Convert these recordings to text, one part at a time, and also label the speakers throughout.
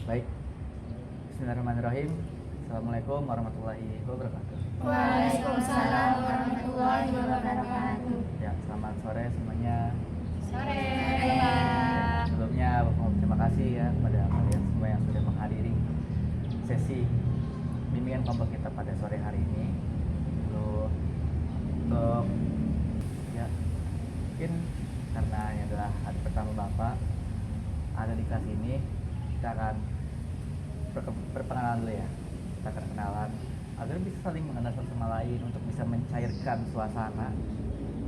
Speaker 1: Baik, Bismillahirrahmanirrahim. Assalamualaikum warahmatullahi wabarakatuh.
Speaker 2: Waalaikumsalam warahmatullahi wabarakatuh.
Speaker 1: Ya, selamat sore semuanya.
Speaker 2: Sore.
Speaker 1: Sebelumnya Bapak mau terima kasih ya kepada kalian semua yang sudah menghadiri sesi bimbingan kelompok kita pada sore hari ini. Lalu untuk ya mungkin karena ini adalah hari pertama Bapak ada di kelas ini, kita akan perkenalan dulu ya. Kita akan kenalan agar bisa saling mengenal satu sama lain untuk bisa mencairkan suasana.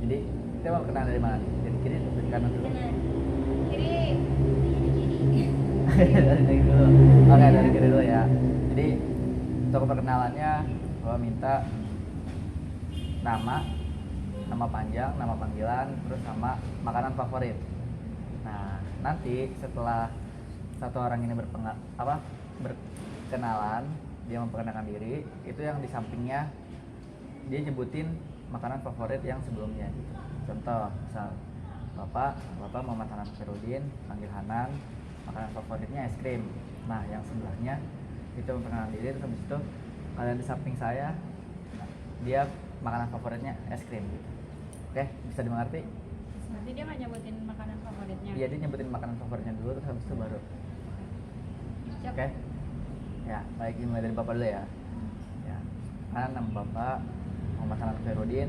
Speaker 1: Jadi kita mau kenal dari mana nih? Dari kiri atau dari kanan dulu?
Speaker 2: Kiri.
Speaker 1: Dari kiri dulu. Oke, dari kiri dulu ya. Jadi untuk perkenalannya gua minta nama panjang, nama panggilan, terus sama makanan favorit. Nah, nanti setelah satu orang ini berkenalan, dia memperkenalkan diri, itu yang di sampingnya dia nyebutin makanan favorit yang sebelumnya gitu. Contoh, misal Bapak Muhammad Hanan Ferudin, panggil Hanan, makanan favoritnya es krim. Nah, yang sebelahnya itu memperkenalkan diri, terus habis itu kalian di samping saya, nah, dia makanan favoritnya es krim gitu. Oke, bisa dimengerti?
Speaker 2: Berarti dia nggak nyebutin makanan favoritnya.
Speaker 1: Iya, dia nyebutin makanan favoritnya dulu, terus habis itu baru.
Speaker 2: Siap.
Speaker 1: Oke. Ya, baik, dimulai dari Bapak dulu ya. Ya. Kan nama Bapak Muhammad Hanan Ferudin,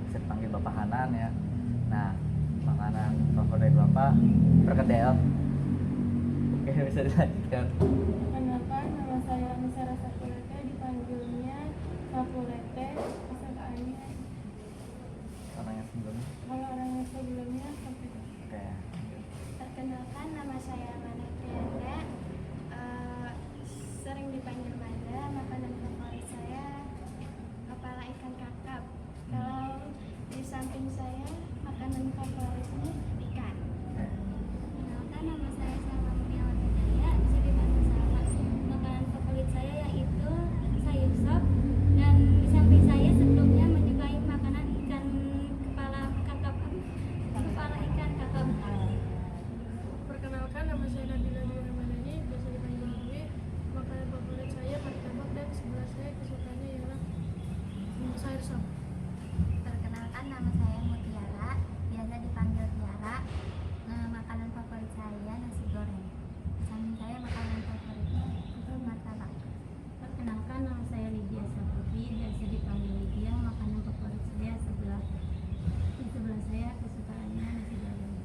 Speaker 1: bisa dipanggil Bapak Hanan ya. Nah, makanan favorit Bapak perkedel. Oke, bisa dilanjutkan.
Speaker 3: Perkenalkan, nama saya Anissa Sapulete, dipanggilnya Sapulete. Kesangkaannya
Speaker 1: Orang yang sebelumnya.
Speaker 3: kalau orang yang sebelumnya Sapulete.
Speaker 1: Oke.
Speaker 4: Perkenalkan, nama saya Mana Trianda. Sering dipanggil Manda. Makanan favorit saya kepala ikan kakap. Kalau di samping saya makanan favoritnya ikan.
Speaker 1: Oke.
Speaker 4: Perkenalkan, nama saya Salma Muniawati Jaya. Bisa dipanggil Salma. Makanan favorit saya yaitu sayur sop. Dan di samping saya sebelumnya menyukai makanan ikan kepala kakap. Kepala ikan kakap.
Speaker 3: Perkenalkan, nama saya Nabila Dwi Ramadhani, biasa dipanggil Dwi. Makanan favorit saya martabak dan sebelah saya kesukaannya ialah sayur sop.
Speaker 4: Perkenalkan, nama saya Mutiara, biasa dipanggil Tiara. Makanan favorit saya nasi goreng. Samping saya makanan favoritnya itu martabak. Perkenalkan, nama saya Lydia Saputri, biasa dipanggil Lydia. Makanan favorit saya di sebelah saya kesukaannya nasi goreng.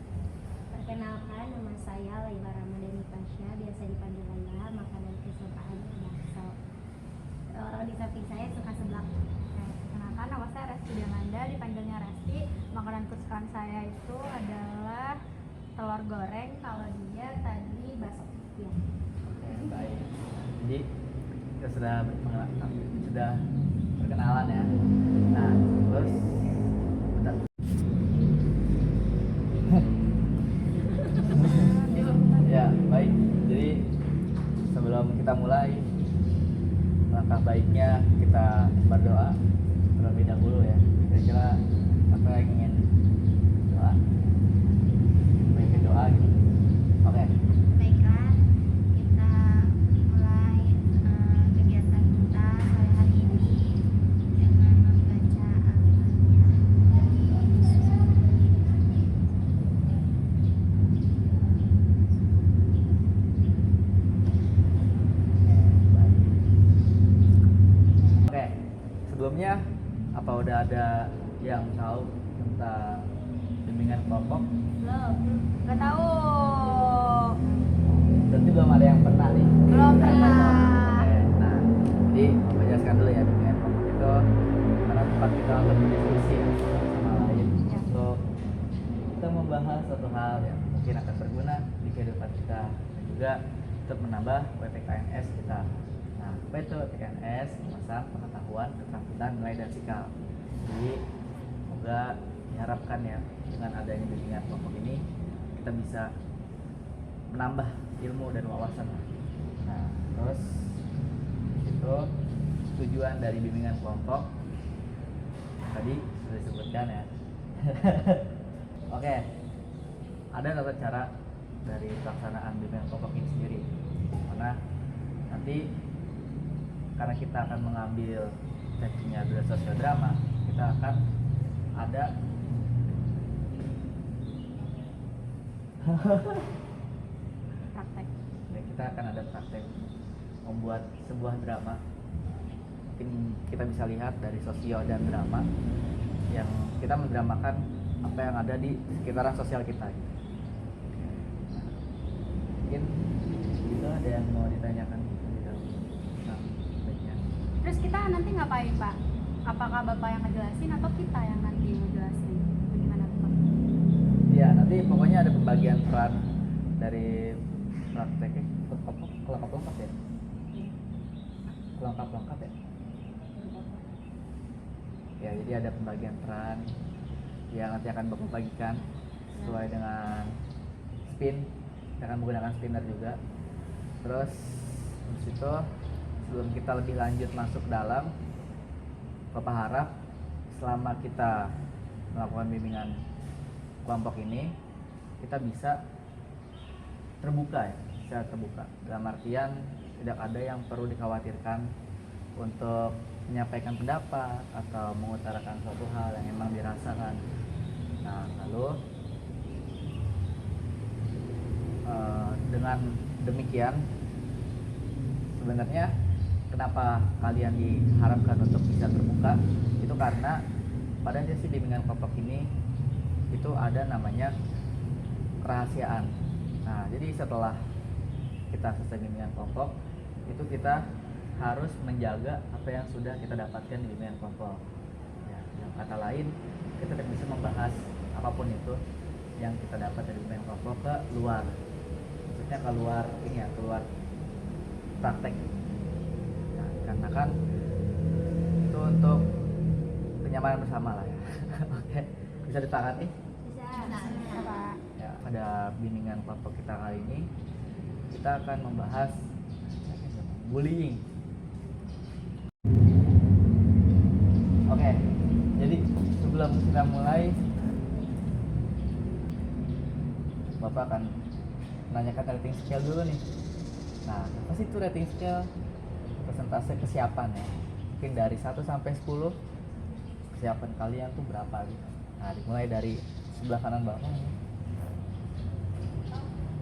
Speaker 4: Perkenalkan, nama saya Laila Ramadhani Pasha, biasa dipanggil Laila. Makanan kesukaannya bakso. Orang di samping saya suka seblak.
Speaker 2: Perkenalkan, nama saya Resti Demanda, dipanggilnya Resti. Makanan kesukaan saya itu adalah telur goreng. Kalau dia tadi bakso.
Speaker 4: Ya.
Speaker 1: Oke, baik. Jadi kita sudah berkenalan ya. Nah, terus bentar. Ya, baik. Jadi sebelum kita mulai, langkah baiknya kita berdoa terlebih dahulu ya. Kira-kira apa yang ingin doa? Baiknya doa gitu. Oke.
Speaker 4: Baiklah, kita mulai kegiatan kita sore hari ini dengan membaca
Speaker 1: Oke, sebelumnya apa udah ada yang tahu tentang bimbingan kelompok?
Speaker 2: Belum. Nggak tahu.
Speaker 1: Berarti belum ada yang pernah nih.
Speaker 2: Belum pernah.
Speaker 1: Oke, nah, jadi mau jelaskan dulu ya bimbingan kelompok itu karena tempat kita untuk berdiskusi sama lain
Speaker 2: Ya.
Speaker 1: untuk kita membahas suatu hal yang mungkin akan berguna di kehidupan kita dan juga untuk menambah WPKNS kita. Nah, apa itu WPKNS? Memasang pengetahuan, keterampilan, nilai dan sikap. Jadi semoga diharapkan ya dengan adanya bimbingan kelompok ini kita bisa menambah ilmu dan wawasan. Nah, terus itu tujuan dari bimbingan kelompok tadi sudah disebutkan ya. Oke, ada tata cara dari pelaksanaan bimbingan kelompok ini sendiri. Mana nanti karena kita akan mengambil tekniknya adalah sosial drama, kita akan ada
Speaker 2: Praktek.
Speaker 1: ya, kita akan ada praktek membuat sebuah drama. Mungkin kita bisa lihat dari sosio dan drama yang kita mendramakan apa yang ada di sekitaran sosial kita. Mungkin itu ada yang mau ditanyakan tentang baiknya.
Speaker 2: Terus kita nanti ngapain Pak? Apakah Bapak yang ngejelasin atau kita yang nanti ngejelasin? Bagaimana Pak?
Speaker 1: Ya nanti pokoknya ada pembagian peran dari prakteknya kelengkap ya. Kelengkap ya. Ya jadi ada pembagian peran yang nanti akan Bapak bagikan sesuai dengan spin. Kita akan menggunakan spinner juga. Terus habis itu sebelum kita lebih lanjut masuk dalam, Bapak harap selama kita melakukan bimbingan kelompok ini kita bisa terbuka ya, bisa terbuka dalam artian tidak ada yang perlu dikhawatirkan untuk menyampaikan pendapat atau mengutarakan suatu hal yang memang dirasakan. Nah lalu dengan demikian sebenarnya kenapa kalian diharapkan untuk bisa terbuka itu karena pada sesi bimbingan kelompok ini itu ada namanya kerahasiaan. Nah jadi setelah kita selesai bimbingan kelompok itu kita harus menjaga apa yang sudah kita dapatkan di bimbingan kelompok ya, dengan kata lain kita tidak bisa membahas apapun itu yang kita dapat dari bimbingan kelompok ke luar, maksudnya keluar ini ya, keluar praktek. Nah, karena kan itu untuk kenyamanan bersama lah ya. Oke, bisa disepakati?
Speaker 4: Bisa.
Speaker 2: Bisa Pak.
Speaker 1: Ya, pada bimbingan kelompok kita kali ini kita akan membahas bullying. Oke, jadi sebelum kita mulai, Bapak akan menanyakan rating scale dulu nih. Nah, apa sih itu rating scale? Persentase kesiapan ya. Mungkin dari 1 sampai 10 kesiapan kalian tuh berapa gitu. Nah, dimulai dari sebelah kanan Bapak.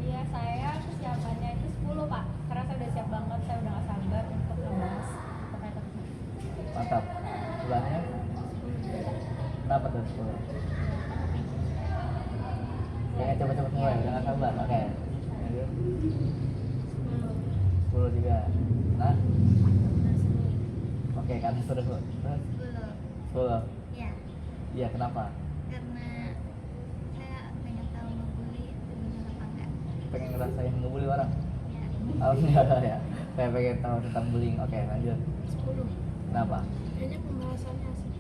Speaker 2: Iya, saya kesiapannya itu 10 Pak. Karena saya udah siap banget, saya udah gak sabar untuk ngebahas terkait tersebut.
Speaker 1: Mantap. Sebelahnya? Kenapa tuh 10? Kayaknya cepet-cepet mulai, udah gak sabar. Oke. 10 juga. Nah? Oke, kan sudah 10. Terus? 10.
Speaker 4: Iya.
Speaker 1: Iya, kenapa?
Speaker 4: Karena saya pengen tahu ngebully itu benar apa enggak.
Speaker 1: Pengen ngerasain ngebully orang?
Speaker 4: Ya.
Speaker 1: Oh enggak ya. Saya pengen tahu tentang bullying. Oke, lanjut.
Speaker 3: 10.
Speaker 1: Kenapa?
Speaker 3: Kayaknya pembahasannya asik.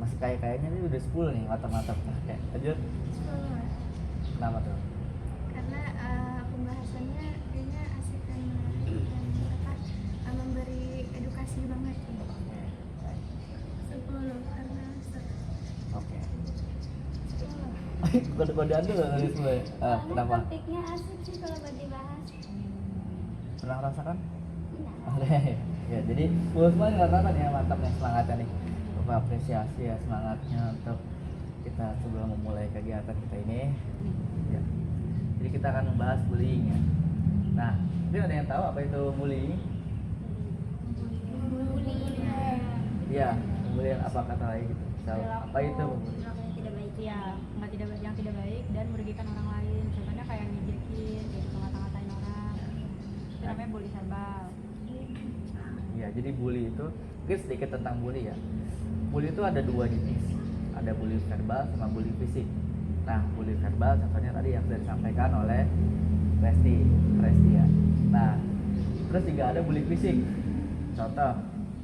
Speaker 1: Masih kayaknya ini udah 10 nih, mantap-mantap. Oke, lanjut.
Speaker 3: 10.
Speaker 1: Kenapa tuh?
Speaker 4: Karena pembahasannya kayaknya asik dan memberi edukasi banget.
Speaker 1: Oke.
Speaker 4: 10 karena
Speaker 1: Oke. Kode-kodean dulu dari 10 ya? Kenapa?
Speaker 4: topiknya asik sih kalau buat dibahas.
Speaker 1: Pernah ngerasakan?
Speaker 4: Iya.
Speaker 1: Oke. Ya, jadi 10 semua ngerasakan ya, mantap nih semangatnya nih. Bapak apresiasi ya semangatnya untuk kita sebelum memulai kegiatan kita ini. Ya. Jadi kita akan membahas bullying ya. Nah, mungkin ada yang tahu apa itu bullying? Iya, kemudian apa kata lain gitu. Tahu apa itu?
Speaker 2: Perilaku yang tidak baik ya, yang tidak baik dan merugikan orang lain. Contohnya kayak ngejekin, gitu, ngata-ngatain orang. Itu namanya bully verbal.
Speaker 1: Ya, jadi bully itu mungkin sedikit tentang bully ya. Bully itu ada 2 jenis. Ada bully verbal sama bully fisik. Nah, bully verbal contohnya tadi yang sudah disampaikan oleh Resti ya. Nah, terus juga ada bully fisik. Contoh,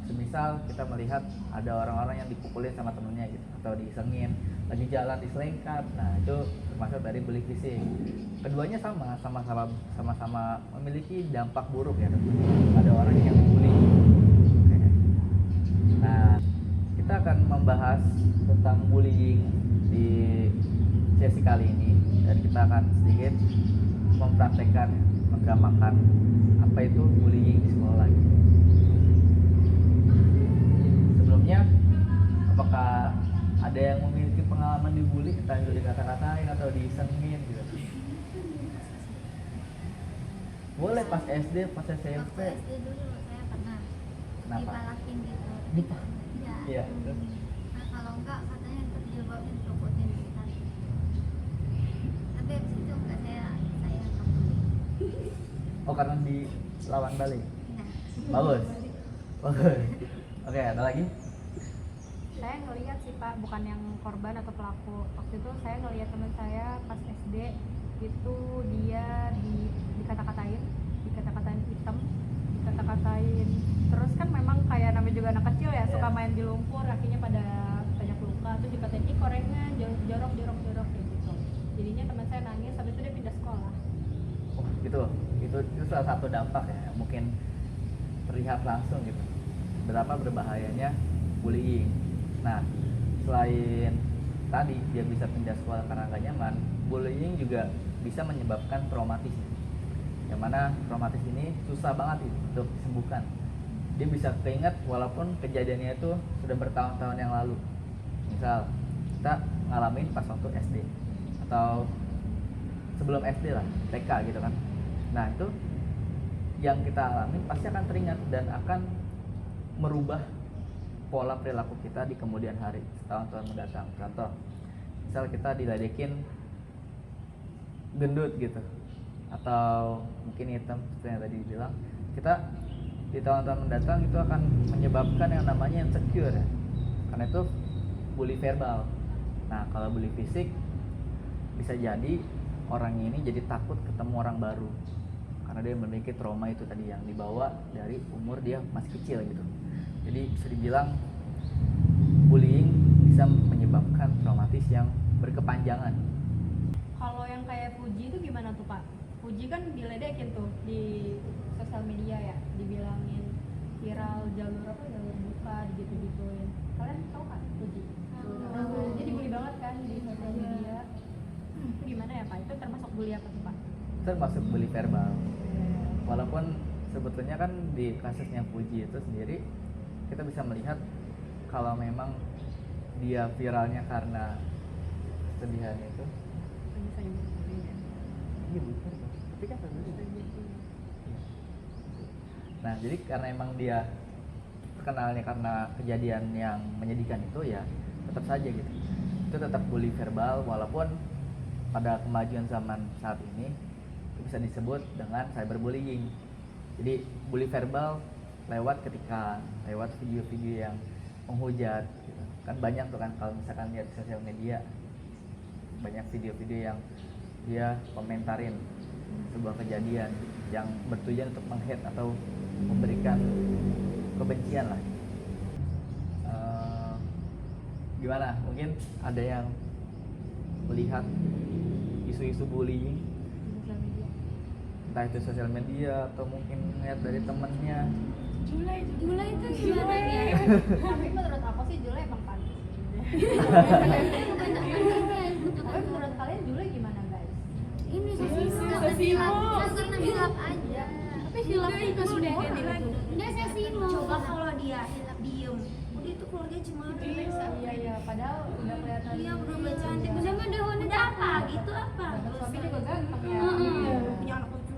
Speaker 1: semisal kita melihat ada orang-orang yang dipukulin sama temennya gitu atau disengin, lagi jalan diselengkat. Nah, itu termasuk dari bully fisik. Keduanya sama-sama memiliki dampak buruk ya. Ada orang yang bully. Oke. Nah, kita akan membahas tentang bullying di sesi kali ini dan kita akan sedikit mempraktekkan, menggambarkan apa itu bullying di sekolah. entah itu dikata-katain atau disengin gitu. Boleh pas SD, pas SMP.
Speaker 4: Waktu SD dulu saya pernah
Speaker 1: Kenapa?
Speaker 4: dipalakin gitu.
Speaker 1: Dipal.
Speaker 4: Iya.
Speaker 1: Iya. Terus?
Speaker 4: Nah, kalau enggak katanya terjebaknya dirobotin kita. Tapi abis itu enggak saya kabulin.
Speaker 1: Oh karena dilawan balik.
Speaker 4: Nah,
Speaker 1: Bagus. Bagus. Oke, ada lagi?
Speaker 2: Saya ngelihat sih Pak, bukan yang korban atau pelaku. Waktu itu saya ngelihat teman saya pas SD itu dia dikata-katain hitam, dikata-katain. Terus kan memang kayak namanya juga anak kecil ya, suka main di lumpur, kakinya pada banyak luka, terus dikatain ih korengan, jorok kayak gitu. Jadinya teman saya nangis, habis itu dia pindah sekolah.
Speaker 1: Oh gitu. Itu salah satu dampak ya, mungkin terlihat langsung gitu. Betapa berbahayanya bullying. Nah, selain tadi dia bisa pindah sekolah karena gak nyaman, bullying juga bisa menyebabkan traumatis. Yang mana traumatis ini susah banget untuk disembuhkan. Dia bisa keinget walaupun kejadiannya itu sudah bertahun-tahun yang lalu. Misal kita ngalamin pas waktu SD atau sebelum SD lah, TK gitu kan. Nah itu yang kita alami pasti akan teringat dan akan merubah pola perilaku kita di kemudian hari tahun-tahun mendatang. Contoh, misal kita diledekin gendut gitu atau mungkin hitam seperti yang tadi bilang, kita di tahun-tahun mendatang itu akan menyebabkan yang namanya insecure ya. Karena itu bully verbal. Nah kalau bully fisik bisa jadi orang ini jadi takut ketemu orang baru karena dia memiliki trauma itu tadi yang dibawa dari umur dia masih kecil gitu. Jadi bisa dibilang bullying bisa menyebabkan traumatis yang berkepanjangan.
Speaker 2: Kalau yang kayak Puji itu gimana tuh Pak? Puji kan diledekin tuh di sosial media ya, dibilangin viral jalur buka gitu-gituin. Kalian tahu kan Puji? Dia dibully banget kan di sosial media. Itu gimana ya Pak? Itu termasuk bully apa tuh Pak?
Speaker 1: Termasuk bully verbal. Walaupun sebetulnya kan di kasusnya Puji itu sendiri kita bisa melihat kalau memang dia viralnya karena kesedihan itu. Iya bukan. Tapi kan nah jadi karena emang dia terkenalnya karena kejadian yang menyedihkan itu ya tetap saja gitu. Itu tetap bully verbal walaupun pada kemajuan zaman saat ini itu bisa disebut dengan cyberbullying. Jadi bully verbal lewat video-video yang menghujat gitu. Kan banyak tuh kan kalau misalkan lihat di sosial media banyak video-video yang dia komentarin sebuah kejadian yang bertujuan untuk meng-hate atau memberikan kebencian lah. Gimana? Mungkin ada yang melihat isu-isu bullying entah itu sosial media atau mungkin lihat dari temennya.
Speaker 4: Jula itu gimana ya?
Speaker 2: Tapi menurut aku sih Jule emang pantas. Tapi menurut kalian Jule gimana guys?
Speaker 4: Ini silap aja.
Speaker 3: Tapi silap itu sudah ganti lagi.
Speaker 4: Udah saya simo.
Speaker 5: Coba kalau dia diem, udah itu keluarga cuma
Speaker 2: Iya, padahal udah kelihatan.
Speaker 5: iya udah baca
Speaker 4: Cantik bersama daunnya
Speaker 5: udah apa gitu apa
Speaker 2: Terus suami juga ganteng ya.
Speaker 5: punya anak lucu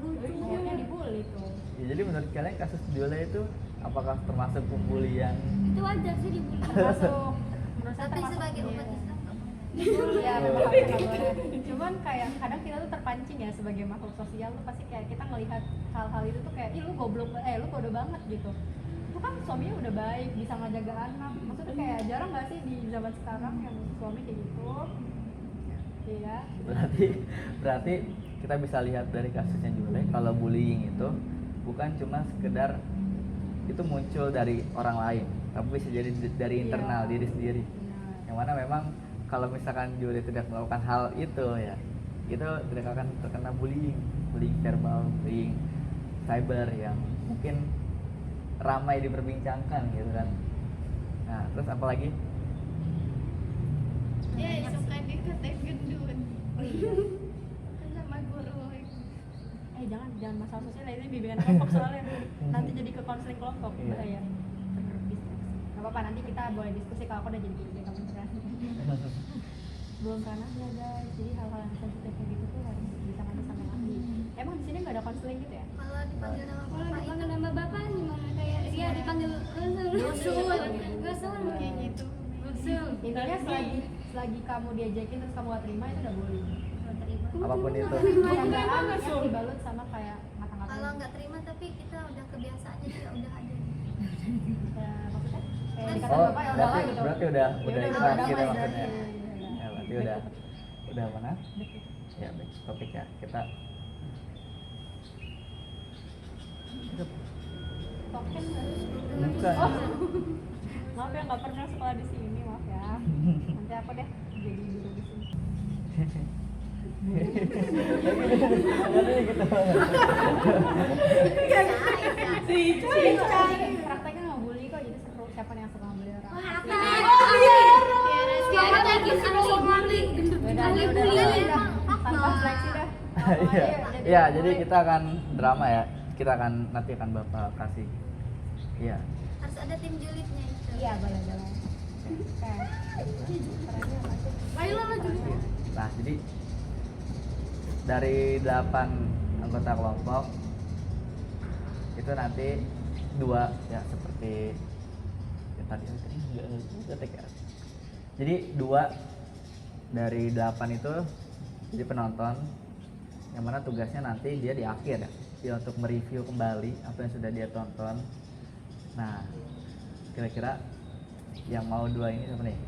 Speaker 2: Akhirnya dibully tuh.
Speaker 1: Ya, jadi menurut kalian kasus Jule itu apakah termasuk pembulian?
Speaker 4: itu wajar sih dibully.
Speaker 2: Termasuk menurut saya
Speaker 4: Tapi
Speaker 2: termasuk
Speaker 4: sebagai
Speaker 2: bully.
Speaker 4: umat Islam nggak boleh.
Speaker 2: Iya, memang harusnya nggak boleh. Cuman kayak kadang kita tuh terpancing ya sebagai makhluk sosial tuh pasti kayak kita ngelihat hal-hal itu tuh kayak ih lu goblok lu bodoh banget gitu. Itu kan suaminya udah baik, bisa ngejaga anak. Maksudnya kayak jarang nggak sih di zaman sekarang yang suami kayak gitu? Iya.
Speaker 1: Berarti kita bisa lihat dari kasusnya Jule kalau bullying itu bukan cuma sekedar itu muncul dari orang lain, tapi bisa jadi dari internal diri sendiri.
Speaker 2: Benar.
Speaker 1: Yang mana memang kalau misalkan Jule tidak melakukan hal itu ya itu tidak akan terkena bullying verbal, bullying cyber yang mungkin ramai diperbincangkan gitu kan. Nah terus apa lagi?
Speaker 5: suka dikatain gendut sama guru
Speaker 2: Jangan masalah sosial ini bimbingan kelompok soalnya nanti jadi ke konseling kelompok
Speaker 1: Iya.
Speaker 2: bahaya. Gak apa-apa nanti kita boleh diskusi kalau aku udah jadi kamu beneran. belum ranahnya guys, jadi hal-hal yang sensitif kayak gitu tuh harus ditangani sama yang ahli. Emang di sini nggak ada konseling gitu ya?
Speaker 4: Kalau dipanggil nama
Speaker 5: Kalau
Speaker 4: bapak
Speaker 5: dipanggil
Speaker 4: itu
Speaker 5: nama bapak gimana kayak
Speaker 4: dia dipanggil
Speaker 5: Gosul.
Speaker 4: Gosul
Speaker 5: Kayak gitu. Gosul.
Speaker 2: Intinya selagi kamu diajakin terus kamu gak terima itu udah boleh.
Speaker 1: Apapun itu.
Speaker 2: Sampai yang dibalut sama kayak ngata-ngatain.
Speaker 4: kalau nggak terima tapi kita udah kebiasaan jadi ya udah ada
Speaker 2: Ya, maksudnya kayak dikata
Speaker 1: Oh,
Speaker 2: bapak ya udah lah
Speaker 1: berarti
Speaker 2: gitu.
Speaker 1: berarti udah
Speaker 2: Ya
Speaker 1: udah
Speaker 2: udah
Speaker 1: ikhlas gitu
Speaker 2: damai
Speaker 1: maksudnya.
Speaker 2: berarti.
Speaker 1: Ya berarti udah mana? Ya baik topik ya kita.
Speaker 2: Token harus
Speaker 1: Bukan.
Speaker 2: maaf ya nggak pernah sekolah di sini, maaf ya. Nanti aku deh jadi guru di sini. Prakteknya ngebully kok, jadi seru. Siapa nih yang suka ngebully orang?
Speaker 5: Tiara lagi seru sekali.
Speaker 2: Udah. Tanpa seleksi dah.
Speaker 1: Iya. Iya, jadi kita akan drama ya. Kita akan nanti akan Bapak kasih. Iya.
Speaker 4: harus ada tim julidnya itu.
Speaker 2: Iya, boleh. Oke. Caranya apa sih?
Speaker 3: Ayolah lanjut.
Speaker 1: Nah, jadi dari 8 anggota kelompok itu nanti 2 ya seperti yang tadi enggak ya. Jadi 2 dari 8 itu jadi penonton, yang mana tugasnya nanti dia di akhir ya, dia untuk mereview kembali apa yang sudah dia tonton. Nah, kira-kira yang mau 2 ini siapa nih?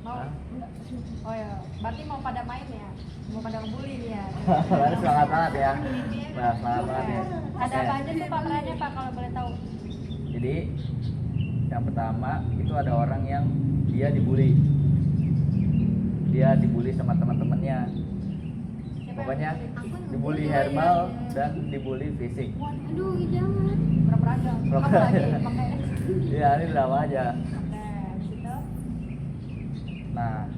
Speaker 2: Mau?
Speaker 1: Hah?
Speaker 2: Oh ya, berarti mau pada main ya? Mau pada ngebully nih ya?
Speaker 1: Baru semangat banget ya. Nah, semangat banget ya.
Speaker 2: Ada
Speaker 1: Oke.
Speaker 2: apa aja tuh Pak perannya Pak kalau boleh tahu?
Speaker 1: Jadi yang pertama itu ada orang yang dia dibully. Dia dibully sama teman-temannya.
Speaker 2: Siapa
Speaker 1: Pokoknya
Speaker 2: yang ngebully?
Speaker 1: dibully verbal dan dibully fisik.
Speaker 5: Aduh, jangan.
Speaker 2: Pura-pura aja. Kamu
Speaker 1: Pura-pura
Speaker 2: lagi
Speaker 1: aja.
Speaker 2: pakai.
Speaker 1: Ya, ini drama aja.
Speaker 2: Oke, habis itu
Speaker 1: Nah,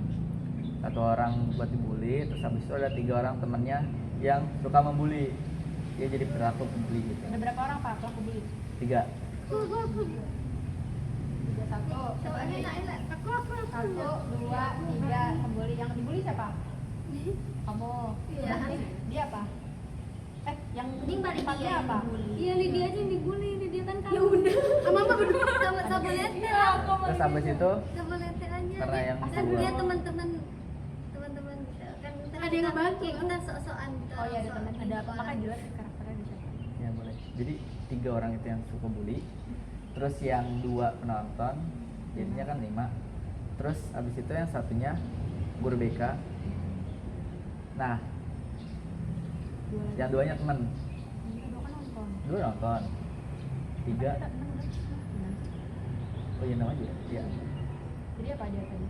Speaker 1: 1 orang buat dibully, terus habis itu ada 3 orang temannya yang suka membuli. Dia jadi perilaku pembuli gitu.
Speaker 2: ada berapa orang Pak pelaku bully?
Speaker 1: 3.
Speaker 2: 3, 1. Siapa lagi?
Speaker 5: Aku.
Speaker 2: 1, 2, 3 pembuli. Yang dibully siapa? Kamu.
Speaker 5: Iya.
Speaker 2: Dia apa? Yang
Speaker 5: Mending balik
Speaker 2: tempatnya
Speaker 5: dia
Speaker 2: apa?
Speaker 5: Iya, Lydia aja yang dibully. Lydia kan kamu.
Speaker 3: Ya udah. Mama berdua.
Speaker 4: Sama sabulete
Speaker 1: Terus habis itu
Speaker 4: sabulete aja
Speaker 1: Karena yang
Speaker 4: kan
Speaker 1: kedua.
Speaker 4: dia teman-teman kita kan
Speaker 3: Ada yang ngebantu.
Speaker 4: kita sok-sokan gitu.
Speaker 2: Oh iya ada teman. Ada apa? Makanya jelas karakternya di situ.
Speaker 1: ya boleh. Jadi 3 orang itu yang suka bully. Terus yang 2 penonton, jadinya kan 5. Terus habis itu yang satunya guru BK. Nah, yang 2-nya teman.
Speaker 2: Dua kan nonton.
Speaker 1: 2 nonton. 3
Speaker 2: Ada teman udah. Gimana?
Speaker 1: oh iya nama aja ya? Iya.
Speaker 2: Jadi apa aja tadi?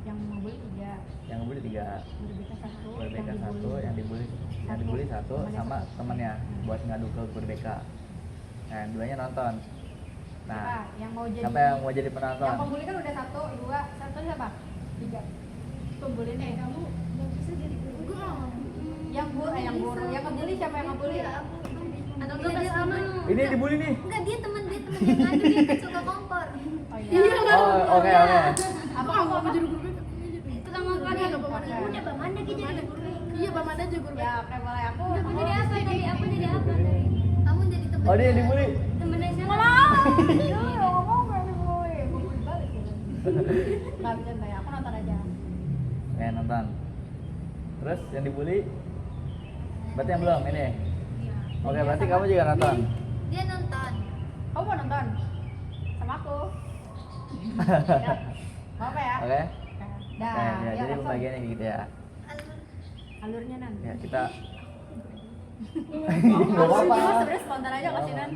Speaker 2: Yang mau bully 3,
Speaker 1: Yang ngebully 3.
Speaker 2: guru BK 1,
Speaker 1: Guru BK 1, yang dibully 1 sama temannya buat ngadu ke guru BK. Nah, yang 2-nya nonton. Nah,
Speaker 2: Siapa? Yang mau jadi
Speaker 1: siapa yang mau jadi penonton?
Speaker 2: Yang pembuli kan udah 1, 2, 1 siapa? 3. Pembuli nih.
Speaker 5: Kamu nggak bisa jadi guru.
Speaker 2: Yang guru, yang ngebully siapa yang ngebully?
Speaker 4: atau
Speaker 5: Enggak
Speaker 4: dia
Speaker 5: sama.
Speaker 1: Ini yang dibully nih.
Speaker 4: enggak dia teman yang ngadu dia suka kompor
Speaker 2: Oh iya.
Speaker 1: Oh, oke.
Speaker 2: Apa
Speaker 3: Aku mau jadi guru BK.
Speaker 5: Itu kan mau
Speaker 3: Iya, Bapak Manda.
Speaker 5: Udah Bang Manda kita jadi guru.
Speaker 3: Iya, Bapak Manda aja guru BK.
Speaker 2: Ya, oke boleh aku.
Speaker 5: Aku jadi apa tadi? Aku jadi apa tadi?
Speaker 4: kamu jadi teman
Speaker 1: Oh, dia yang dibully.
Speaker 5: Temennya siapa?
Speaker 2: Iya, ngomong gak dibully. Pembuli balik gitu. Enggak bercanda ya, aku nonton aja.
Speaker 1: Ya, nonton. Terus yang dibully berarti yang belum ini. Oke, berarti kamu juga nonton.
Speaker 4: dia nonton
Speaker 2: Kamu mau nonton? Sama aku. Ya. Mau apa ya?
Speaker 1: Oke.
Speaker 2: Dah,
Speaker 1: Nah, ya,
Speaker 2: ya,
Speaker 1: jadi
Speaker 2: langsung.
Speaker 1: pembagiannya kayak gitu ya.
Speaker 2: Alurnya Nan.
Speaker 1: Ya, kita
Speaker 2: Aku
Speaker 1: Enggak apa-apa.
Speaker 2: cuma sebenarnya spontan aja kasih Nan.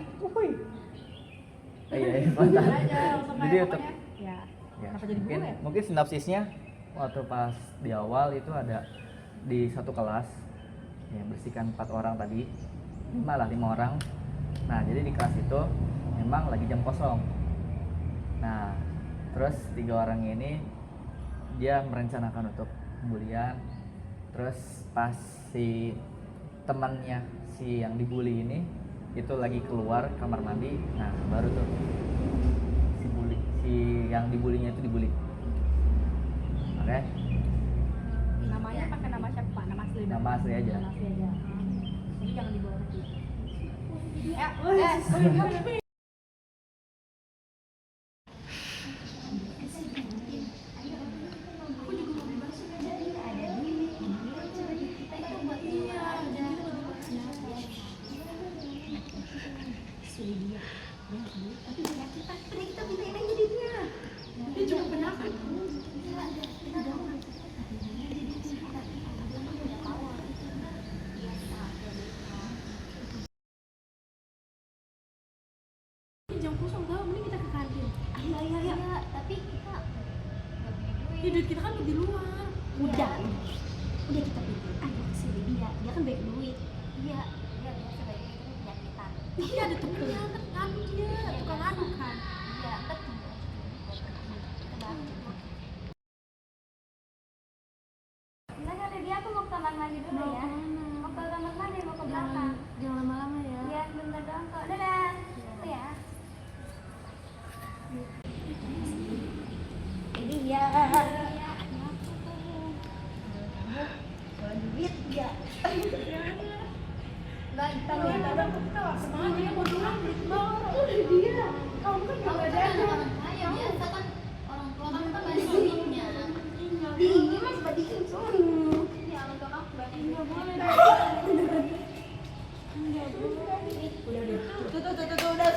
Speaker 1: Iya, spontan.
Speaker 2: Spontan aja, langsung
Speaker 1: Jadi
Speaker 2: kayak
Speaker 1: untuk
Speaker 2: pokoknya. Ya.
Speaker 1: ya,
Speaker 2: Kenapa jadi
Speaker 1: mungkin,
Speaker 2: gue ya?
Speaker 1: mungkin sinopsisnya waktu pas di awal itu ada di satu kelas ya bersihkan 4 orang tadi, 5 orang. Nah, jadi di kelas itu memang lagi jam kosong. Nah, terus 3 orang ini dia merencanakan untuk pembulian. Terus pas si temannya si yang dibully ini itu lagi keluar kamar mandi, nah baru tuh si yang dibulinya itu dibully. Oke.
Speaker 2: Namanya pakai nama siapa Pak? Nama asli.
Speaker 1: Nama asli aja.
Speaker 2: Nama asli aja. Jadi jangan dibawa ke sini. Ya,
Speaker 3: Jam kosong tau, mending kita ke kantin.
Speaker 4: Iya, tapi kita nggak punya duit.
Speaker 3: Ya, duit kita kan di luar.
Speaker 4: Udah kita pikir ayo ke sini dia kan baik duit. Iya biasa baik duit itu penyakitan.
Speaker 3: Iya, ada tukang anu dia, tukang anu kan.
Speaker 4: Iya betul. Kita bantu. Nah kali dia aku mau ke kamar mandi dulu ya. Mau ke kamar mandi, mau ke belakang.
Speaker 3: Jangan lama-lama ya.
Speaker 4: Iya bentar doang kok. Dadah. Itu ya. Ini ya. Duit ya.
Speaker 3: Semangat dia mau pulang duit baru.
Speaker 4: Dia. Kamu kan juga ada. Ayo biasa kan orang tua kan banyak duitnya. Ini mas balikin sono. Ya orang tua kamu banyak. Enggak boleh.
Speaker 3: Tuh, udah.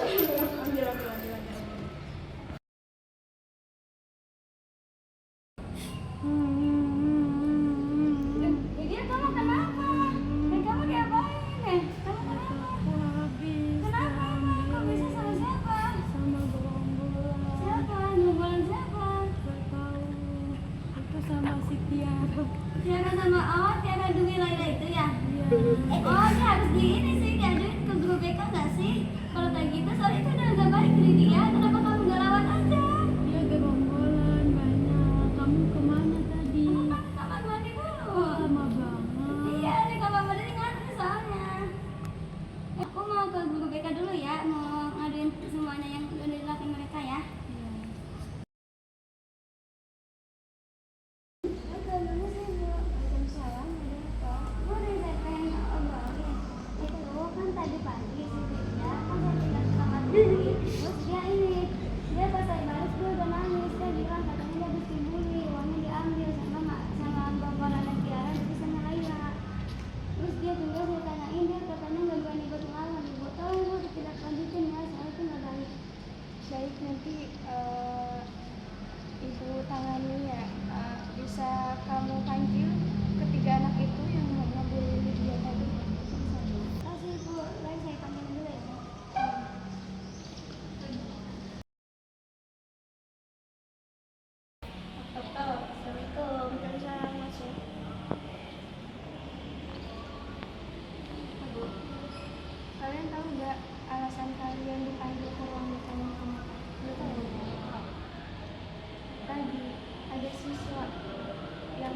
Speaker 3: Ambil.
Speaker 4: Dia kamu kenapa? Kamu diapain? Kamu kenapa? Kenapa? Kok bisa sama siapa?
Speaker 3: Sama Gerombolan.
Speaker 4: Siapa? Gerombolan siapa?
Speaker 3: Gak tahu. Itu sama si Tiara.
Speaker 4: Tiara sama Tiara Dwi Laila itu ya?
Speaker 3: Iya.
Speaker 4: Oh, dia harus di ini sih, diaduin ke guru BK nggak sih? Kalau kayak gitu, soalnya itu udah nggak baik dari dia. Kenapa kamu nggak lawan aja?
Speaker 3: Dia gerombolan banyak. Kamu kemana tadi?
Speaker 4: Kamu kan ke kamar mandi dulu.
Speaker 3: Lama banget.
Speaker 4: Iya, di kamar mandi ngantri soalnya. Aku mau ke guru BK dulu ya, mau ngaduin semuanya yang udah dilakuin mereka ya. Waalaikumsalam. Gue udah pengen obrolin. Itu kan tadi pagi si Dinda kan saya tinggal di kamar mandi. Terus dia pas saya balik dia udah nangis. Dia bilang katanya dia habis dibully, uangnya diambil sama bapak dan Tiara tapi sama Laila. Terus dia saya tanyain, dia katanya nggak berani ikut ngelawan. Gue tahu gue tidak lanjutin ya, soalnya itu nggak baik.
Speaker 6: Baik, nanti ibu tangani ya. Bisa kamu panggil ketiga anak itu yang ngebully dia tadi.
Speaker 4: Kasih Bu, baik saya panggil dulu ya.
Speaker 6: Assalamualaikum. Waalaikumsalam, masuk. Kalian tahu nggak alasan kalian dipanggil ke ruang tamu kenapa? Nggak tahu. Tadi ada siswa yang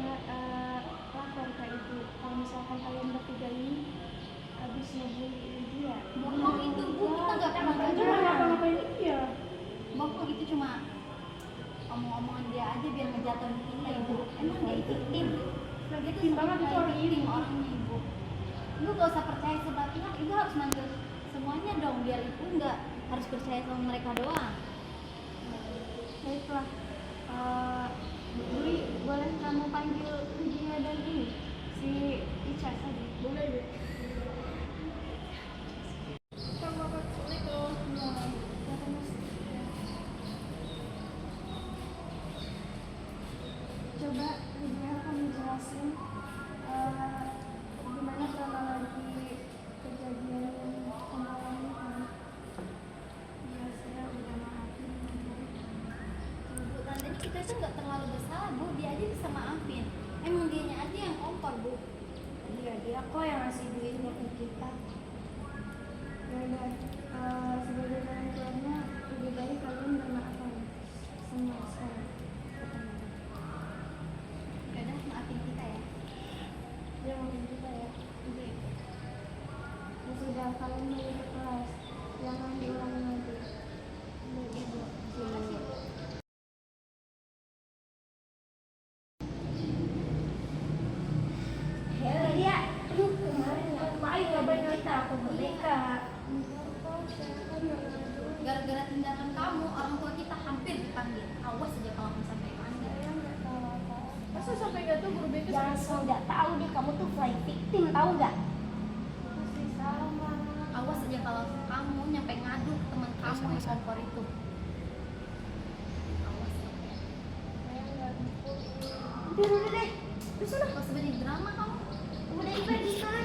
Speaker 6: lapor ke ibu kalau misalkan kalian bertiga ini habis ngebully dia.
Speaker 4: Bohong itu Bu, kita nggak pernah
Speaker 3: Ngapa-ngapain dia?
Speaker 4: bohong itu cuma omong-omongan dia aja biar ngejatuhin kita Ibu. Emang dia itu tim. Dia tuh
Speaker 3: Tim banget itu orang
Speaker 4: tim orangnya Ibu. Ibu gak usah percaya sama pihak, Ibu harus manggil semuanya dong biar Ibu nggak harus percaya sama mereka doang.
Speaker 6: Baiklah, Dwi, boleh kamu panggil Lydia dan ini si Ica tadi?
Speaker 3: Boleh deh. Assalamualaikum.
Speaker 6: Coba Lydia kamu jelasin gimana kronologi kejadian kemarin kan? Ya, saya udah maafin.
Speaker 4: Bu, tandanya kita tuh nggak terlalu bersalah Bu, dia aja bisa maafin. Emang dianya aja yang kompor Bu.
Speaker 6: Iya, dia kok yang ngasih duitnya ke kita. Ya udah, sebagai orang tuanya lebih baik kalian bermaafan semua sekarang.
Speaker 4: Ya udah maafin kita ya.
Speaker 6: Dia maafin kita ya. Ya sudah, kalian balik ke kelas. Jangan diulangi lagi. Baik, Ibu.
Speaker 5: atau merdeka.
Speaker 4: Gara-gara tindakan kamu, orang tua kita hampir dipanggil. Awas aja kalau kamu sampai panggil.
Speaker 3: Masa sampai nggak tahu guru BK
Speaker 5: Jangan sok nggak tahu deh, kamu tuh flying victim, tahu nggak?
Speaker 6: Masih sama.
Speaker 4: Awas aja kalau kamu nyampe ngadu ke teman kamu yang kompor itu. Awas sampai.
Speaker 6: Saya nggak ngikutin.
Speaker 5: Udah deh, terus lah.
Speaker 4: Kalau sebanyak drama kamu.
Speaker 5: Udah pergi kan?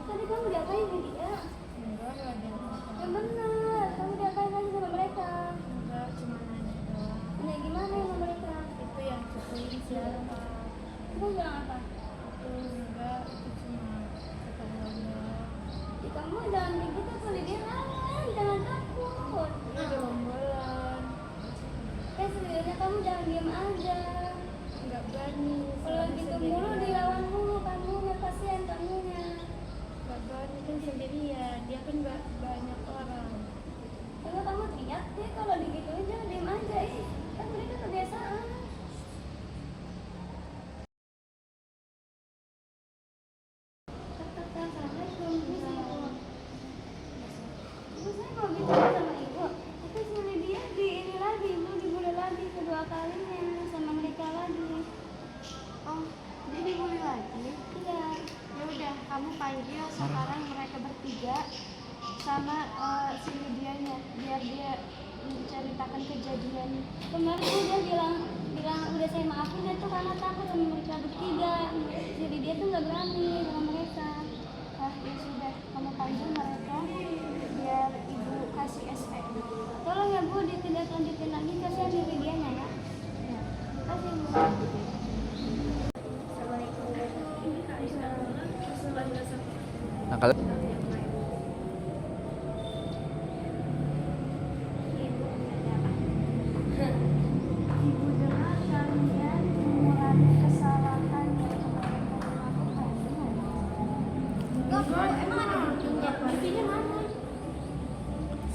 Speaker 5: Tadi kamu diapain sama dia?
Speaker 6: Enggak ada apa-apa.
Speaker 5: Yang benar, kamu diapain lagi sama mereka?
Speaker 6: Enggak, cuma nanya doang.
Speaker 5: Nah, gimana sama mereka?
Speaker 6: Itu yang cukup siapa?
Speaker 5: Kamu bilang apa?
Speaker 6: Itu enggak, itu cuma ketemuan doang.
Speaker 5: Ya, kamu jangan begitu kalau dia jangan takut.
Speaker 6: Ini udah bulan.
Speaker 5: Sebenarnya kamu jangan diam aja.
Speaker 6: Enggak berani.
Speaker 5: Kalau gitu mulu dilawan mulu kamu yang kasihan kamunya.
Speaker 6: Enggak berani kan sendirian. Dia kan enggak banyak orang.
Speaker 5: Kalau kamu teriak deh, kalau gitu aja diam aja. Kan mereka kebiasaan. Assalamualaikum. Ibu saya mau bicara sama ibu, tapi sama dia di ini lagi, ibu dibully lagi kedua kalinya sama mereka lagi.
Speaker 6: Oh, dia dibully lagi?
Speaker 5: Iya.
Speaker 6: Ya udah, kamu panggil sekarang mereka bertiga sama si Lydianya biar dia menceritakan kejadian.
Speaker 5: Kemarin udah bilang udah saya maafin dia tuh karena takut sama mereka bertiga. Jadi dia tuh nggak berani sama mereka.
Speaker 6: Ah, ya sudah, kamu panggil mereka biar ibu kasih SP.
Speaker 5: Tolong ya bu ditindaklanjutin lagi kasihan di Lydianya ya.
Speaker 6: Ya.
Speaker 5: Kasih bu.
Speaker 1: Nah, kalau
Speaker 6: Ibu dengar kalian mengulangi kesalahan yang kemarin kamu lakukan.
Speaker 4: Enggak, Bu. Emang ada buktinya? Buktinya mana?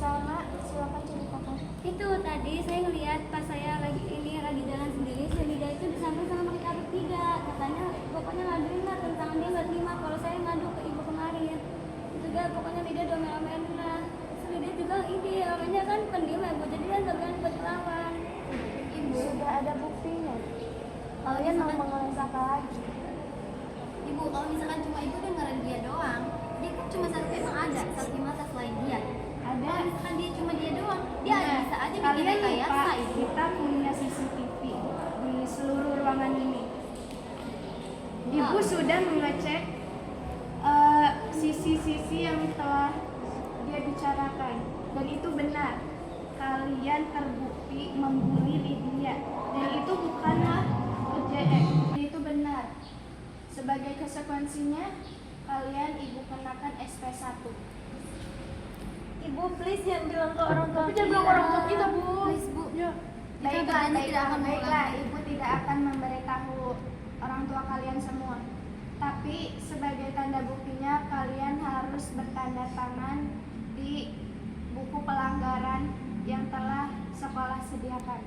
Speaker 6: Salma, silakan ceritakan.
Speaker 5: Itu tadi saya ngeliat pas saya lagi jalan sendiri, si Lydia itu disamping sama mereka bertiga. Katanya pokoknya ngaduin lah tentang dia nggak terima kalau saya ngadu ke ibu kemarin. Itu juga pokoknya Lydia domel-domelin lah. Si Lydia juga ini orangnya kan pendiam ya bu, jadi dia nggak berani buat melawan.
Speaker 6: Ibu sudah ada buktinya. Kalian mau mengulangi lagi.
Speaker 4: Ibu, kalau misalkan cuma itu dengerin dia doang, dia kan cuma satu, emang ada saksi mata selain dia.
Speaker 6: Ada.
Speaker 4: Kalau misalkan dia cuma dia doang, dia
Speaker 6: Nah,
Speaker 4: bisa aja bikin
Speaker 6: kalian
Speaker 4: rekayasa
Speaker 6: lupa
Speaker 4: itu.
Speaker 6: kita punya CCTV di seluruh ruangan ini. Ibu sudah mengecek sisi-sisi yang telah dia bicarakan dan itu benar. Kalian terbukti membuli Lydia dan itu bukanlah OJM. Itu benar. Sebagai konsekuensinya, kalian ibu kenakan SP1.
Speaker 5: Ibu please jangan bilang ke orang tua.
Speaker 3: Tapi jangan bilang orang tua kita, Bu.
Speaker 4: Please, Bu.
Speaker 3: Ya.
Speaker 6: Baiklah,
Speaker 4: tidak akan
Speaker 6: baiklah.
Speaker 4: mengulangi.
Speaker 6: Ibu tidak akan memberitahu orang tua kalian semua. Tapi sebagai tanda buktinya, kalian harus bertanda tangan di buku pelanggaran yang telah sekolah sediakan.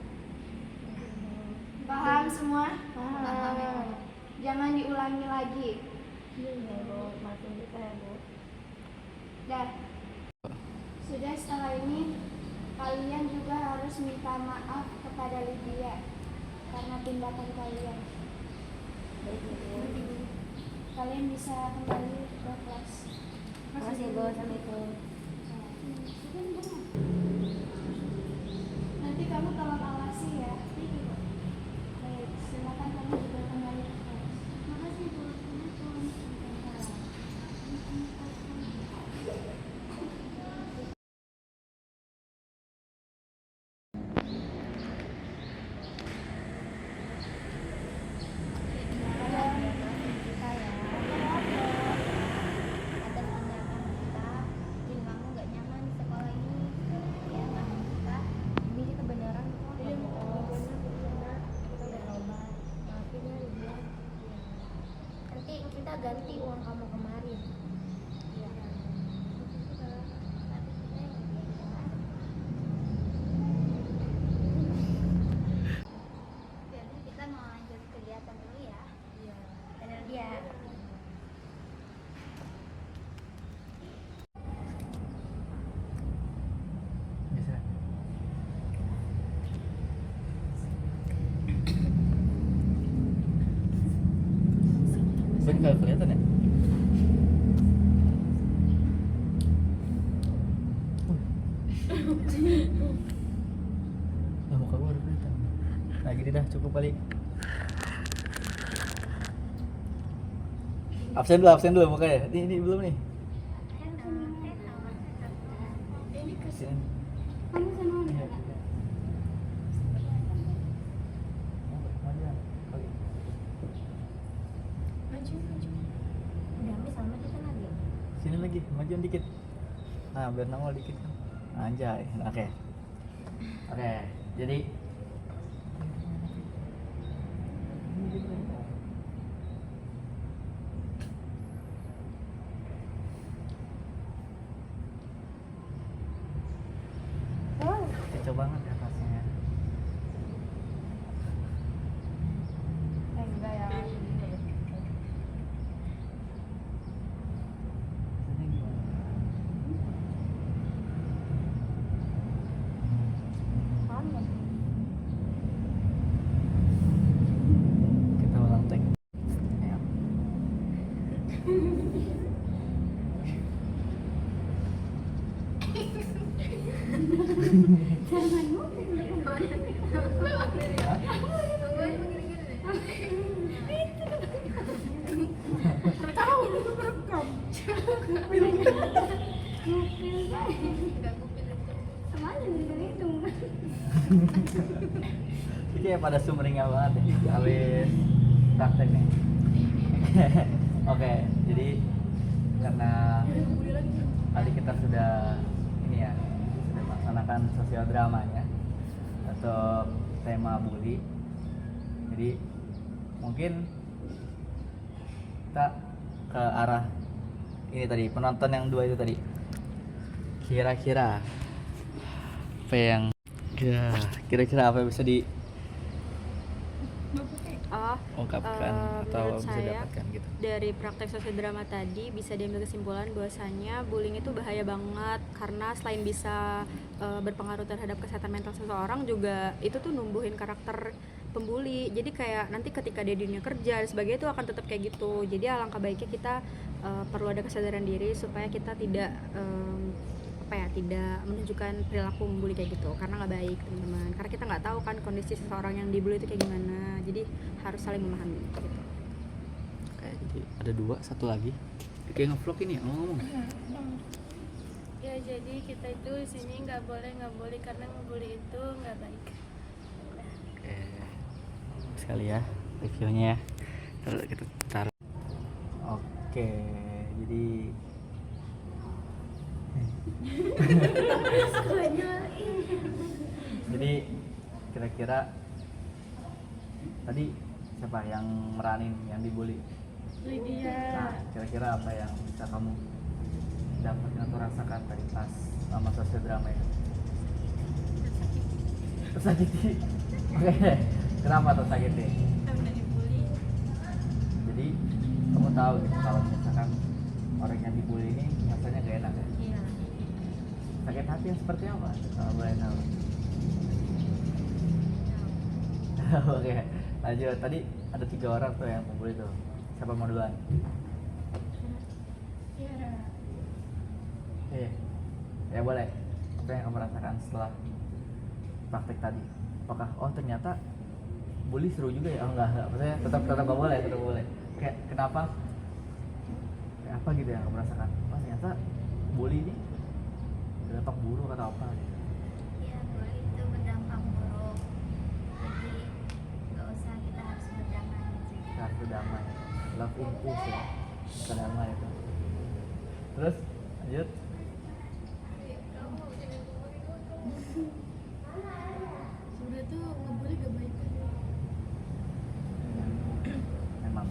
Speaker 6: Paham semua?
Speaker 4: Paham.
Speaker 6: Jangan diulangi lagi. Dah. Sudah, setelah ini kalian juga harus minta maaf kepada Lydia karena tindakan kalian. Kalian bisa kembali ke kelas.
Speaker 5: Makasih bu, assalamualaikum.
Speaker 6: Nanti kamu tolong awasi ya. Baik, silakan kamu juga kembali ke kelas.
Speaker 5: Makasih bu, assalamualaikum.
Speaker 4: Atas tindakan kita, bikin kamu nggak nyaman di sekolah ini. Ya, maafin kita. Ini kebenaran kok. Nggak bohong. Kita udah tobat. Maafin ya, Lydia. Nanti kita ganti uang kamu kemarin. Iya. Tapi kita yang biasa. Jadi kita mau lanjut kegiatan dulu ya. Iya. Benar dia.
Speaker 1: Nah, muka gua udah kelihatan. Nah gini dah, cukup kali. Absen dulu mukanya. Ini belum nih. Sini.
Speaker 5: Kamu sama
Speaker 1: Iya.
Speaker 5: enggak?
Speaker 1: Maju, kali.
Speaker 3: Maju.
Speaker 4: Udah habis sama kita lagi.
Speaker 1: Sini lagi, majuan dikit. Nah, biar nongol dikit kan. Anjay. Oke. Oke, jadi kacau banget ya atasnya.
Speaker 2: Enggak ya.
Speaker 1: Ini gimana? Kita ulang take. Ayo.
Speaker 5: Kemana dari itu?
Speaker 1: Ini kayak pada sumringah banget ya, habis praktek nih. Oke, jadi karena tadi kita sudah ini ya, sudah melaksanakan sosial dramanya untuk tema bully. Jadi mungkin kita ke arah ini tadi, penonton yang dua itu tadi. Kira-kira apa yang kira-kira apa yang bisa diungkapkan atau
Speaker 2: menurut
Speaker 1: bisa
Speaker 2: saya,
Speaker 1: dapatkan gitu.
Speaker 2: dari praktek sosiodrama tadi bisa diambil kesimpulan bahwasanya bullying itu bahaya banget karena selain bisa berpengaruh terhadap kesehatan mental seseorang, juga itu tuh numbuhin karakter pembuli. Jadi kayak nanti ketika dia di dunia kerja dan sebagainya itu akan tetap kayak gitu. Jadi alangkah baiknya kita perlu ada kesadaran diri supaya kita tidak tidak menunjukkan perilaku membuli kayak gitu, karena nggak baik teman-teman, karena kita nggak tahu kan kondisi seseorang yang dibully itu kayak gimana. Jadi harus saling memahami gitu.
Speaker 1: Oke, jadi ada dua, satu lagi kayak ngevlog ini ya, ngomong.
Speaker 3: Ya jadi kita itu di sini nggak boleh karena ngebully itu nggak baik.
Speaker 1: Oke, sekali ya reviewnya ya. Kita taruh. Oke, jadi jadi kira-kira tadi siapa yang meranin yang dibully?
Speaker 3: Lydia.
Speaker 1: Nah, kira-kira apa yang bisa kamu dapatin atau rasakan tadi pas sama sosial drama itu? Tersakiti. Oke, kenapa tersakiti?
Speaker 3: Karena dibully.
Speaker 1: Jadi kamu tahu gitu kalau misalkan orang yang dibully ini rasanya gak enak ya?
Speaker 3: Iya.
Speaker 1: Sakit hati yang seperti apa? Kalau boleh tahu. Oke, lanjut. Tadi ada 3 orang tuh yang membuli tuh. Siapa mau duluan?
Speaker 3: Iya.
Speaker 1: Iya. Ya boleh. Apa yang kamu rasakan setelah praktek tadi? Apakah ternyata bully seru juga ya? Enggak. Maksudnya tetap gak boleh, tetap boleh. Kayak kenapa? Kayak apa gitu yang kamu rasakan? Ternyata bully ini berdampak buruk atau apa gitu.
Speaker 4: Iya, bully itu berdampak buruk. Jadi nggak usah, kita harus berdamai.
Speaker 1: Kita harus berdamai. Love in peace ya. Berdamai itu. Terus lanjut.
Speaker 3: Sebenarnya tuh ngebully gak baik.
Speaker 1: Memang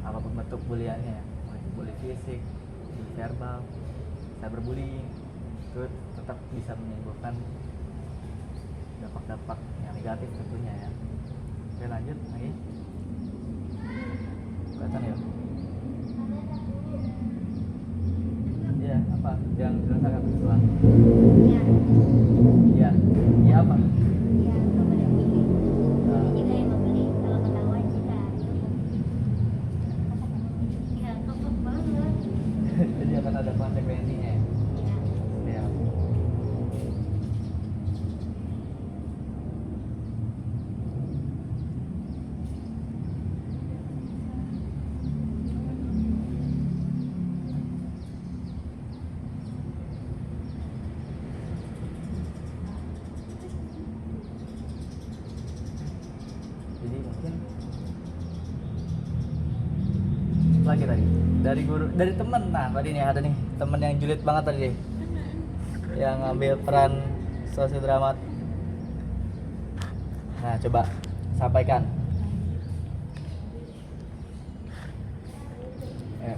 Speaker 1: apapun bentuk buliannya ya, mau itu bully fisik, bully verbal, cyberbullying, itu tetap bisa menimbulkan dampak-dampak yang negatif tentunya ya. Oke, lanjut lagi. Kelihatan ya? Iya, apa yang dirasakan setelah?
Speaker 4: Iya,
Speaker 1: Iya, iya apa?
Speaker 4: iya, nggak boleh bully.
Speaker 1: Nah,
Speaker 4: Ini juga yang ngebully, kalau ketahuan kita ya kapok banget.
Speaker 1: jadi akan ada konsekuensinya ya.
Speaker 4: Iya.
Speaker 1: Ya. lagi tadi? Dari guru, dari temen. Nah tadi nih ada nih temen yang julid banget tadi deh, yang ngambil peran sosiodrama. Nah coba sampaikan.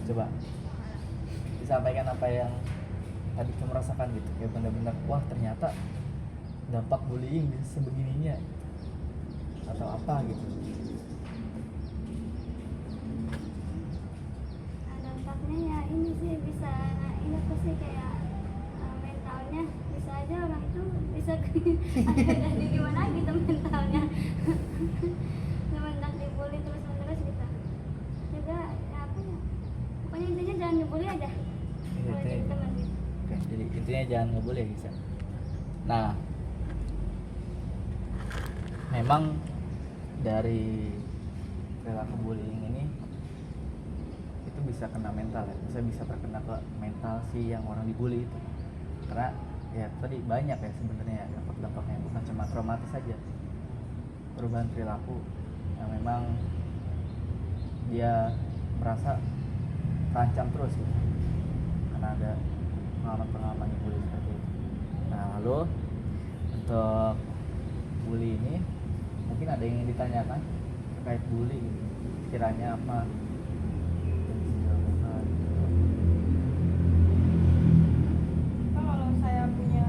Speaker 1: Coba disampaikan apa yang tadi kamu rasakan gitu, kayak benar-benar wah ternyata dampak bullying bisa sebegininya atau apa gitu.
Speaker 5: Dampaknya ya ini sih bisa, ini apa sih kayak mentalnya bisa aja orang itu bisa jadi gimana gitu mentalnya. Semenjak dibully terus bisa juga ya apa ya, pokoknya intinya jangan dibully aja kalau jadi teman gitu.
Speaker 1: Oke, jadi intinya jangan ngebully ya guys ya. Nah memang dari perilaku bullying ini itu bisa kena mental ya, bisa terkena ke mental si yang orang dibully itu, karena ya tadi banyak ya sebenarnya dampak-dampaknya, bukan cuma traumatis saja, perubahan perilaku yang memang dia merasa terancam terus gitu, karena ada pengalaman-pengalaman yang bully seperti itu. Nah lalu untuk bully ini mungkin ada yang ingin ditanyakan terkait bully gitu, kiranya apa yang bisa dilakukan gitu.
Speaker 2: Pak, kalau saya punya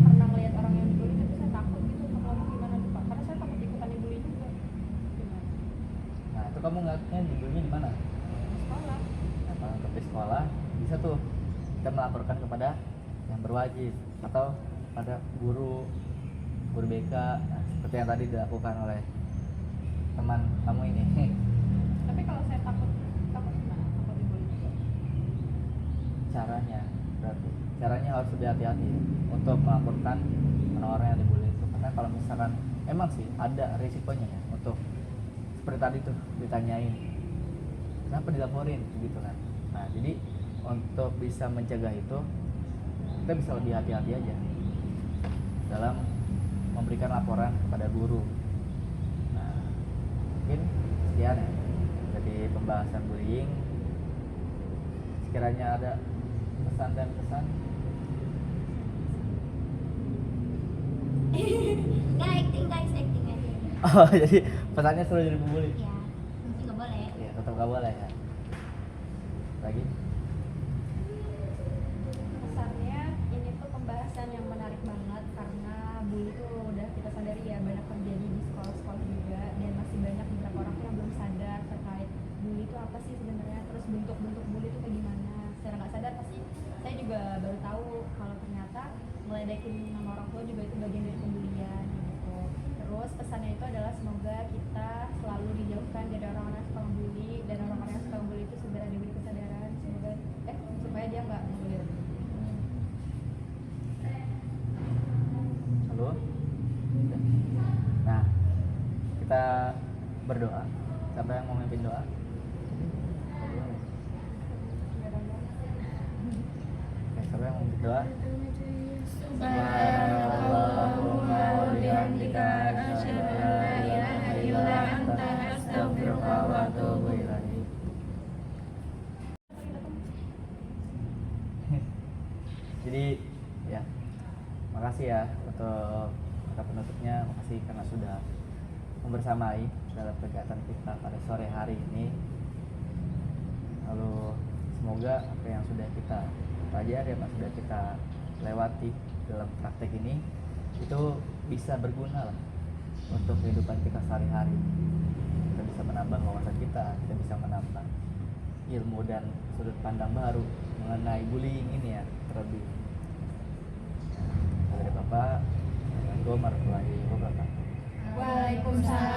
Speaker 2: pernah ngeliat orang yang dibully tapi saya takut gitu, kalau gimana tuh Pak? Karena saya takut ikutan dibully juga. Gimana?
Speaker 1: Nah itu kamu ngeliatnya dibully di mana?
Speaker 2: Di sekolah.
Speaker 1: Nah, kalau untuk di sekolah bisa tuh kita melaporkan kepada yang berwajib atau pada guru BK, nah, seperti yang tadi dilakukan oleh teman kamu ini.
Speaker 2: Tapi kalau saya takut gimana? Takut dibully juga.
Speaker 1: Caranya harus lebih hati-hati untuk melaporkan orang-orang yang dibully itu, karena kalau misalkan emang sih ada risikonya ya untuk seperti tadi tuh ditanyain kenapa dilaporin gitu kan. Nah jadi untuk bisa mencegah itu kita bisa lebih hati-hati aja dalam memberikan laporan kepada guru. Nah mungkin sekian ya dari pembahasan bullying. Sekiranya ada pesan dan kesan.
Speaker 4: Nggak acting guys, acting aja.
Speaker 1: Oh jadi pesannya suruh jadi pembuli.
Speaker 4: Ya, mungkin nggak boleh.
Speaker 1: Ya tetap gak boleh ya. Lagi?
Speaker 2: Kesannya ini tuh pembahasan yang menarik banget, karena bully itu udah kita sadari ya banyak terjadi di sekolah-sekolah juga, dan masih banyak beberapa orang yang belum sadar terkait bully itu apa sih sebenarnya, terus bentuk-bentuk bully itu kayak gimana. Secara nggak sadar pasti saya juga baru tahu kalau ternyata meledekin nama orang tua juga itu bagian dari pembulian gitu. Terus pesannya itu adalah semoga kita selalu dijauhkan dari orang-orang yang suka membuli, dan orang-orang yang suka membuli itu segera diberi kesadaran supaya dia nggak membuli lagi.
Speaker 1: Halo? Nah kita berdoa. Siapa yang mau memimpin doa? Oke, siapa yang mau memimpin doa? Subhanallahumma wa bihamdika asyhadu an la ilaha illa anta astaghfiruka wa atubu ilaik. Jadi ya, makasih ya untuk kata penutupnya, makasih karena sudah membersamai dalam kegiatan kita pada sore hari ini. Lalu semoga apa yang sudah kita pelajari, apa yang sudah kita lewati dalam praktek ini itu bisa berguna lah untuk kehidupan kita sehari-hari. Kita bisa menambah wawasan kita bisa menambah ilmu dan sudut pandang baru mengenai bullying ini ya terlebih. Dari Bapak, Assalamualaikum warahmatullahi wabarakatuh.
Speaker 2: Waalaikumsalam.